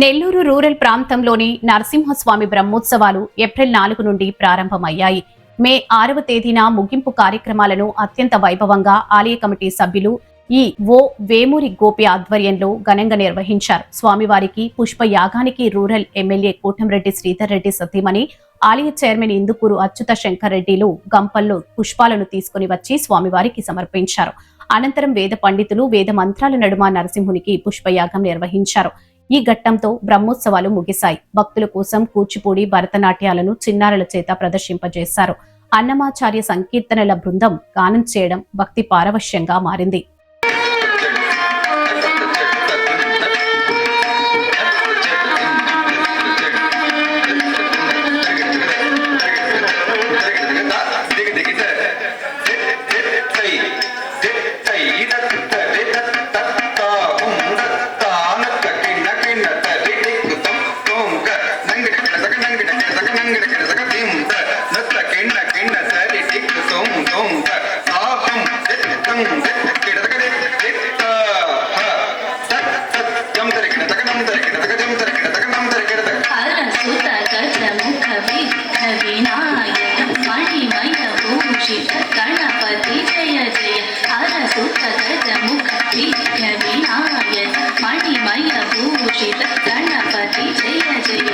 Nellore rural ప్రాంతంలోని నరసింహస్వామి బ్రహ్మోత్సవాలు April 4 నుండి ప్రారంభమయ్యాయి. మే 6వ తేదీన ముగింపు కార్యక్రమాలను అత్యంత వైభవంగా ఆలయ కమిటీ సభ్యులు ఓ వేమూరి గోపి ఆధ్వర్యంలో ఘనంగా నిర్వహించారు. స్వామివారికి పుష్ప యాగానికి రూరల్ ఎమ్మెల్యే కోటంరెడ్డి శ్రీధర్ రెడ్డి సతీమణి ఆలయ చైర్మన్ ఇందుకూరు అచ్యుత శంకర్ రెడ్డిలు గంపల్లో పుష్పాలను తీసుకుని వచ్చి స్వామివారికి సమర్పించారు. అనంతరం వేద పండితులు వేద మంత్రాల నడుమ నరసింహునికి పుష్పయాగం నిర్వహించారు. ఈ ఘట్టంతో బ్రహ్మోత్సవాలు ముగిశాయి. భక్తుల కోసం కూచిపూడి, భరతనాట్యాలను చిన్నారుల చేత ప్రదర్శింపజేశారు. అన్నమాచార్య సంకీర్తనల బృందం గానం చేయడం భక్తి పారవశ్యంగా మారింది. गणपति जय जय हरसुत गजमुख विघ्न विनायक मणिमय भूषित गणपति जय जय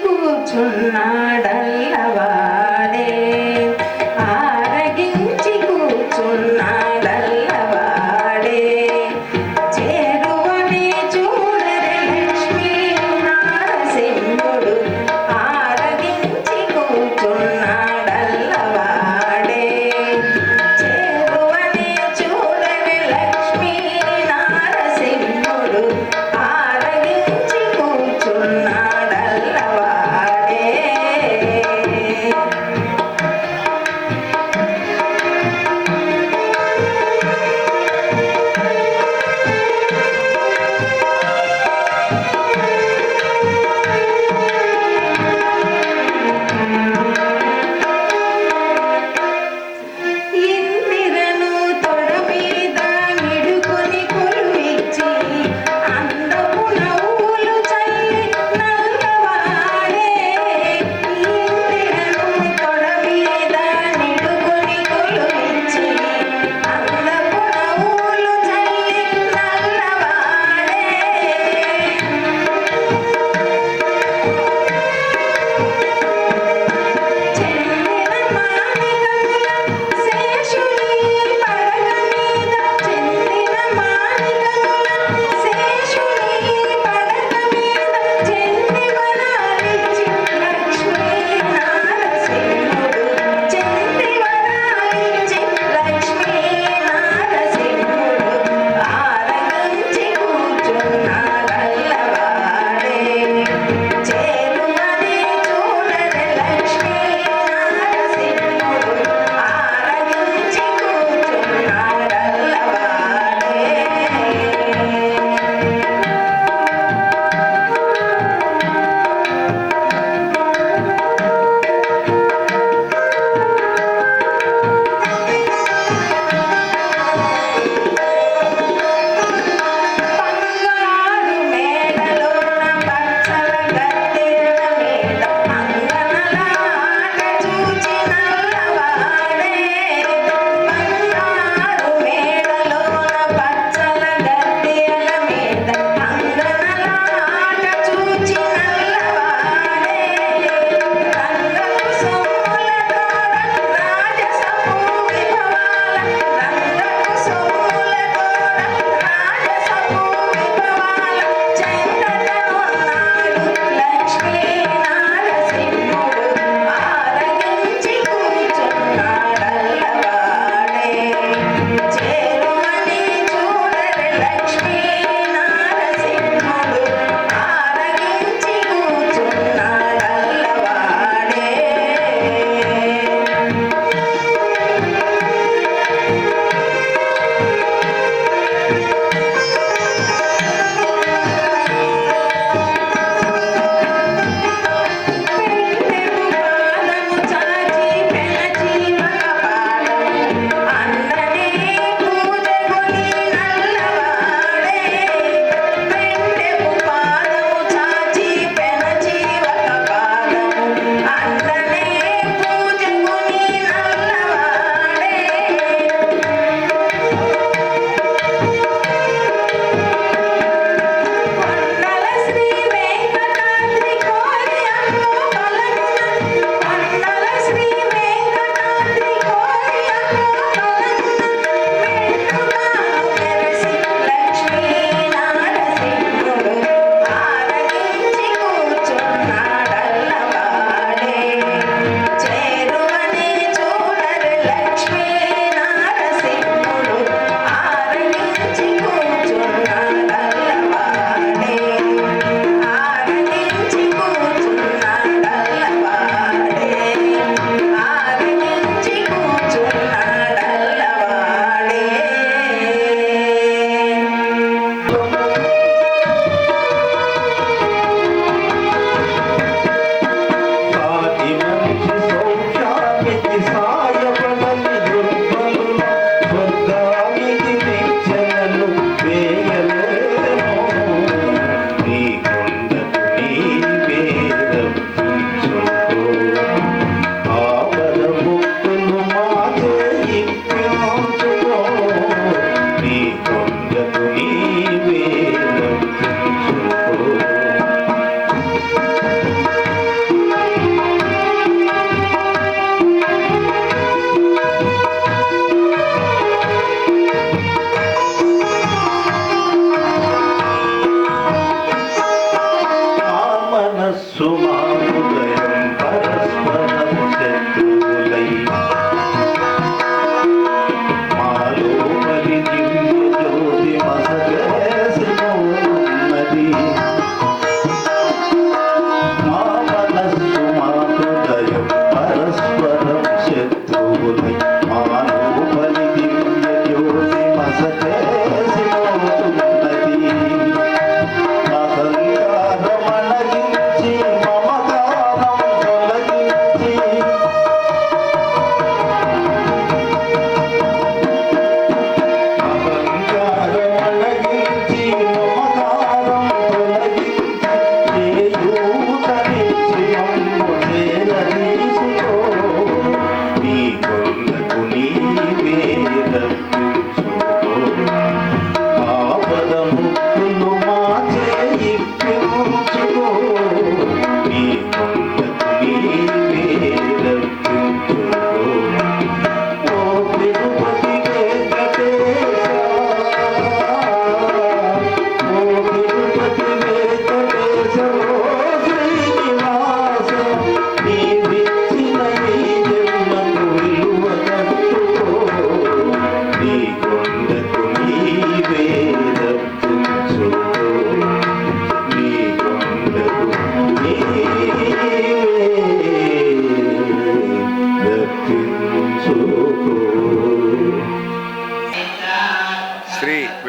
కూర్చున్నాడల్లవాడే ఆరగించి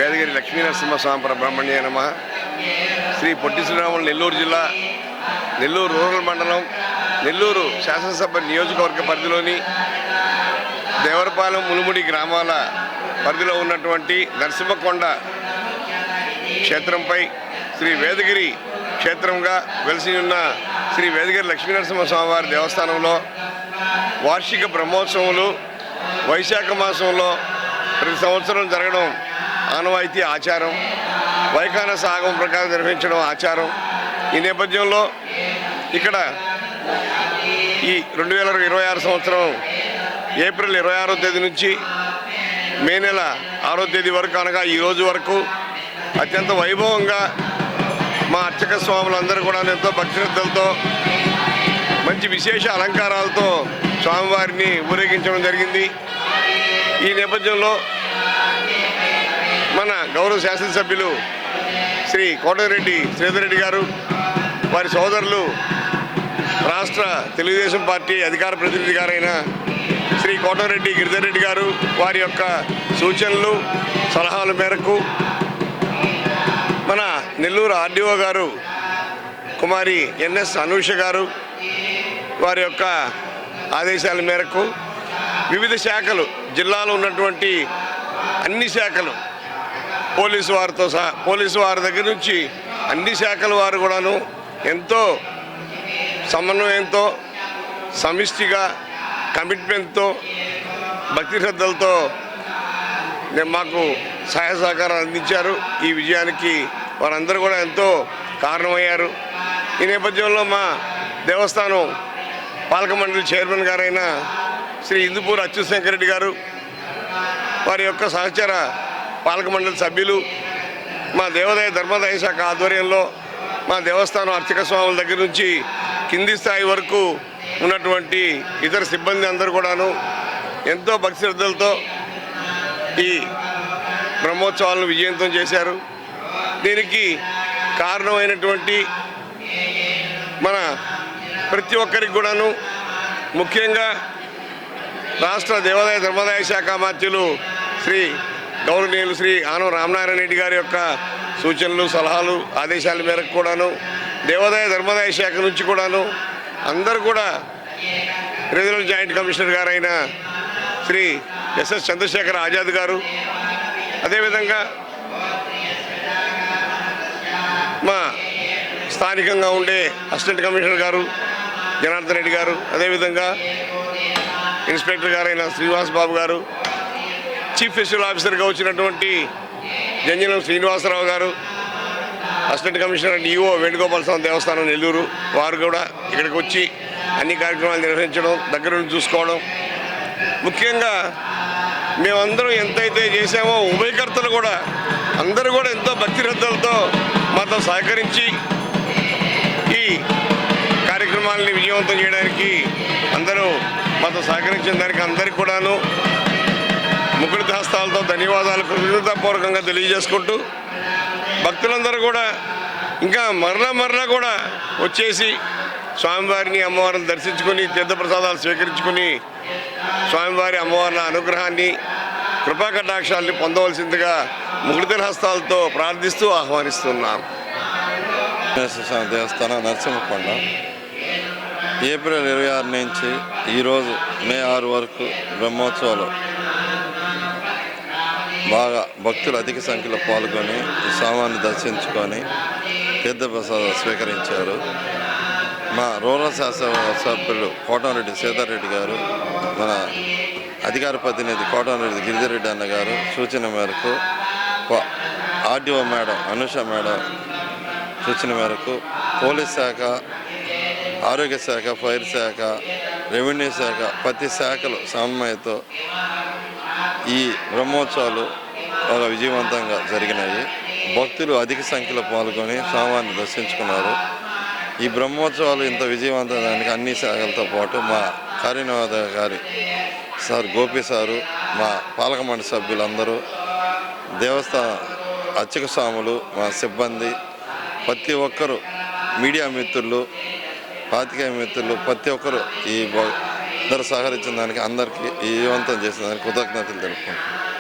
వేదగిరి లక్ష్మీనరసింహస్వామి పరబ్రహ్మణ్య నమః. శ్రీ పొట్టి శ్రీరాములు నెల్లూరు జిల్లా నెల్లూరు రూరల్ మండలం నెల్లూరు శాసనసభ నియోజకవర్గ పరిధిలోని దేవరపాలెం ములుముడి గ్రామాల పరిధిలో ఉన్నటువంటి నరసింహకొండ క్షేత్రంపై శ్రీ వేదగిరి క్షేత్రంగా వెలిసి ఉన్న శ్రీ వేదగిరి లక్ష్మీనరసింహస్వామి వారి దేవస్థానంలో వార్షిక బ్రహ్మోత్సవములు వైశాఖ మాసంలో ప్రతి సంవత్సరం జరగడం ఆనవాయితీ ఆచారం. వైఖానస ఆగమం ప్రకారం నిర్వహించడం ఆచారం. ఈ నేపథ్యంలో ఇక్కడ ఈ 2026 సంవత్సరం ఏప్రిల్ 26వ తేదీ నుంచి మే నెల 6వ తేదీ వరకు అనగా ఈ రోజు వరకు అత్యంత వైభవంగా మా అర్చక స్వాములందరూ కూడా ఎంతో భక్తిశ్రద్ధలతో మంచి విశేష అలంకారాలతో స్వామివారిని ఊరేగించడం జరిగింది. ఈ నేపథ్యంలో మన గౌరవ శాసనసభ్యులు శ్రీ కోటరెడ్డి శ్రీధర్ రెడ్డి గారు, వారి సోదరులు రాష్ట్ర తెలుగుదేశం పార్టీ అధికార ప్రతినిధి గారైన శ్రీ కోటరెడ్డి గిరిధర్ రెడ్డి గారు వారి యొక్క సూచనలు సలహాల మేరకు మన నెల్లూరు ఆర్డీఓ గారు కుమారి ఎన్ఎస్ అనూష గారు వారి యొక్క ఆదేశాల మేరకు వివిధ శాఖలు జిల్లాలో ఉన్నటువంటి అన్ని శాఖలు పోలీసు వారితో సహా పోలీసు వారి దగ్గర నుంచి అన్ని శాఖల వారు కూడాను ఎంతో సమన్వయంతో సమిష్టిగా కమిట్మెంట్తో భక్తి శ్రద్ధలతో మాకు సహాయ సహకారాలు అందించారు. ఈ విజయానికి వారందరూ కూడా ఎంతో కారణమయ్యారు. ఈ నేపథ్యంలో మా దేవస్థానం పాలక మండలి చైర్మన్ గారైన శ్రీ ఇందుపూర్ అచ్యుతశంకర్ రెడ్డి గారు, వారి యొక్క సహచర పాలక మండలి సభ్యులు, మా దేవాదాయ ధర్మాదాయ శాఖ ఆధ్వర్యంలో మా దేవస్థానం అర్చక స్వాముల దగ్గర నుంచి కింది స్థాయి వరకు ఉన్నటువంటి ఇతర సిబ్బంది అందరూ కూడాను ఎంతో భక్తి శ్రద్ధలతో ఈ బ్రహ్మోత్సవాలను విజయవంతం చేశారు. దీనికి కారణమైనటువంటి మన ప్రతి ఒక్కరికి కూడాను ముఖ్యంగా రాష్ట్ర దేవాదాయ ధర్మాదాయ శాఖ మంత్రులు శ్రీ గౌరవనీయులు శ్రీ ఆనం రామనారాయణ రెడ్డి గారి యొక్క సూచనలు సలహాలు ఆదేశాల మేరకు కూడాను దేవాదాయ ధర్మాదాయ శాఖ నుంచి కూడాను అందరూ కూడా రీజనల్ జాయింట్ కమిషనర్ గారైన శ్రీ ఎస్ఎస్ చంద్రశేఖర్ ఆజాద్ గారు, అదేవిధంగా మా స్థానికంగా ఉండే అసిస్టెంట్ కమిషనర్ గారు జనార్దన్ రెడ్డి గారు, అదేవిధంగా ఇన్స్పెక్టర్ గారైన శ్రీనివాస్ బాబు గారు, చీఫ్ ఫెస్టివల్ ఆఫీసర్గా వచ్చినటువంటి జంజనం శ్రీనివాసరావు గారు, అసిస్టెంట్ కమిషనర్ ఈఓ వేణుగోపాల స్వామి దేవస్థానం నెల్లూరు, వారు కూడా ఇక్కడికి వచ్చి అన్ని కార్యక్రమాలు నిర్వహించడం, దగ్గర నుండి చూసుకోవడం. ముఖ్యంగా మేమందరం ఎంతైతే చేసామో ఉభయకర్తలు కూడా అందరూ కూడా ఎంతో భక్తి శ్రద్ధలతో మాతో సహకరించి ఈ కార్యక్రమాలని విజయవంతం చేయడానికి అందరూ మాతో సహకరించిన దానికి అందరికీ కూడాను ముకుళిత హస్తాలతో ధన్యవాదాలు కృతజ్ఞతాపూర్వకంగా తెలియజేసుకుంటూ భక్తులందరూ కూడా ఇంకా మరలా కూడా వచ్చేసి స్వామివారిని అమ్మవారిని దర్శించుకొని తీర్థప్రసాదాలు స్వీకరించుకొని స్వామివారి అమ్మవారి అనుగ్రహాన్ని కృపా కటాక్షాలని పొందవలసిందిగా ముకుళిత హస్తాలతో ప్రార్థిస్తూ ఆహ్వానిస్తున్నాం. దేవస్థానం నరసింహకొండ ఏప్రిల్ 26 నుంచి ఈరోజు మే 6 వరకు బ్రహ్మోత్సవాలు బాగా భక్తులు అధిక సంఖ్యలో పాల్గొని ఈ స్వామిని దర్శించుకొని తీర్థప్రసాదాలు స్వీకరించారు. మా రూరల్ శాసనసభ్యులు కోటరెడ్డి శ్రీధర్ రెడ్డి గారు, మన అధికార ప్రతినిధి కోటరెడ్డి గిరిధర్ రెడ్డి అన్న గారు సూచన మేరకు ఆర్డీఓ మేడం అనుష మేడం సూచన మేరకు పోలీస్ శాఖ, ఆరోగ్య శాఖ, ఫైర్ శాఖ, రెవెన్యూ శాఖ ప్రతి శాఖలు సమన్వయంతో ఈ బ్రహ్మోత్సవాలు బాగా విజయవంతంగా జరిగినాయి. భక్తులు అధిక సంఖ్యలో పాల్గొని స్వామివారిని దర్శించుకున్నారు. ఈ బ్రహ్మోత్సవాలు ఇంత విజయవంతడానికి అన్ని శాఖలతో పాటు మా కార్యనిర్వాహకారి సార్ గోపి సారు, మా పాలక మండలి సభ్యులందరూ, దేవస్థాన అర్చక స్వాములు, మా సిబ్బంది, ప్రతి ఒక్కరు, మీడియా మిత్రులు, పాతికేయ మిత్రులు, ప్రతి ఒక్కరు ఈ అందరూ సహకరించిన దానికి అందరికీ ఈ విజయవంతం చేసిన దానికి కృతజ్ఞతలు తెలుపుకుంటున్నాం.